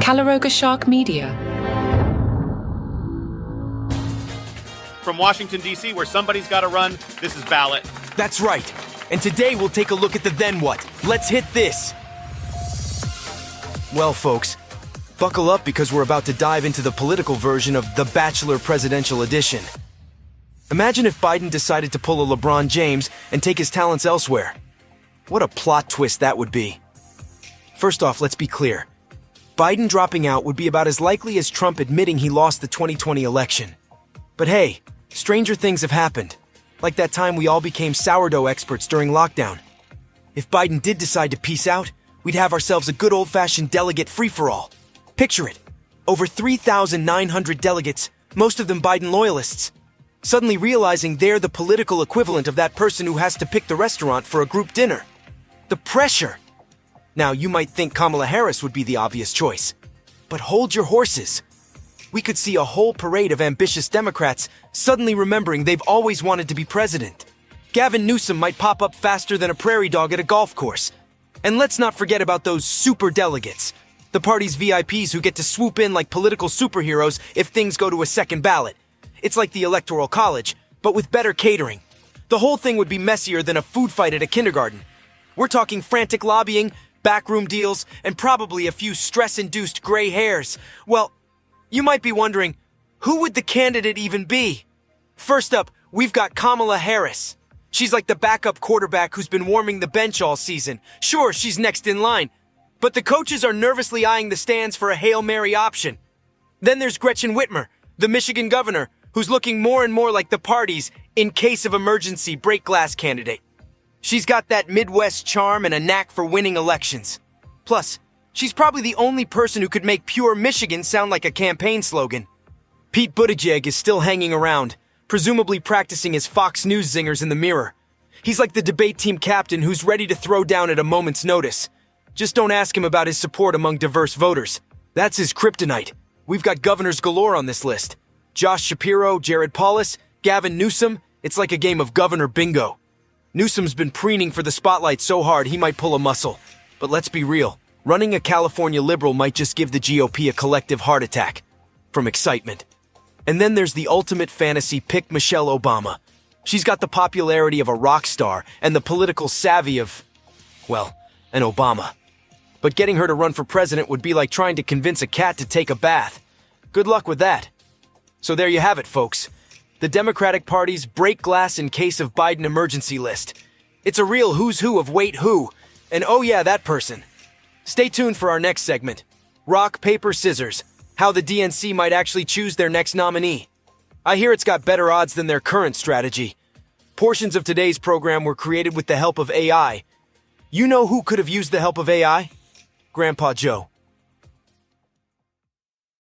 Calaroga Shark Media. From Washington, D.C., where somebody's got to run, this is Ballot. That's right. And today we'll take a look at the then what. Let's hit this. Well, folks, buckle up because we're about to dive into the political version of The Bachelor Presidential Edition. Imagine if Biden decided to pull a LeBron James and take his talents elsewhere. What a plot twist that would be. First off, let's be clear. Biden dropping out would be about as likely as Trump admitting he lost the 2020 election. But hey, stranger things have happened, like that time we all became sourdough experts during lockdown. If Biden did decide to peace out, we'd have ourselves a good old-fashioned delegate free-for-all. Picture it. Over 3,900 delegates, most of them Biden loyalists, suddenly realizing they're the political equivalent of that person who has to pick the restaurant for a group dinner. The pressure! Now, you might think Kamala Harris would be the obvious choice. But hold your horses. We could see a whole parade of ambitious Democrats suddenly remembering they've always wanted to be president. Gavin Newsom might pop up faster than a prairie dog at a golf course. And let's not forget about those super delegates, the party's VIPs who get to swoop in like political superheroes if things go to a second ballot. It's like the Electoral College, but with better catering. The whole thing would be messier than a food fight at a kindergarten. We're talking frantic lobbying, backroom deals, and probably a few stress-induced gray hairs. Well, you might be wondering, who would the candidate even be? First up, we've got Kamala Harris. She's like the backup quarterback who's been warming the bench all season. Sure, she's next in line, but the coaches are nervously eyeing the stands for a Hail Mary option. Then there's Gretchen Whitmer, the Michigan governor, who's looking more and more like the party's in case of emergency break glass candidate. She's got that Midwest charm and a knack for winning elections. Plus, she's probably the only person who could make pure Michigan sound like a campaign slogan. Pete Buttigieg is still hanging around, presumably practicing his Fox News zingers in the mirror. He's like the debate team captain who's ready to throw down at a moment's notice. Just don't ask him about his support among diverse voters. That's his kryptonite. We've got governors galore on this list. Josh Shapiro, Jared Polis, Gavin Newsom. It's like a game of governor bingo. Newsom's been preening for the spotlight so hard he might pull a muscle. But let's be real. Running a California liberal might just give the GOP a collective heart attack from excitement. And then there's the ultimate fantasy pick, Michelle Obama. She's got the popularity of a rock star and the political savvy of, well, an Obama. But getting her to run for president would be like trying to convince a cat to take a bath. Good luck with that. So there you have it, folks. The Democratic Party's break glass in case of Biden emergency list. It's a real who's who of wait who. And oh yeah, that person. Stay tuned for our next segment. Rock, paper, scissors. How the DNC might actually choose their next nominee. I hear it's got better odds than their current strategy. Portions of today's program were created with the help of AI. You know who could have used the help of AI? Grandpa Joe.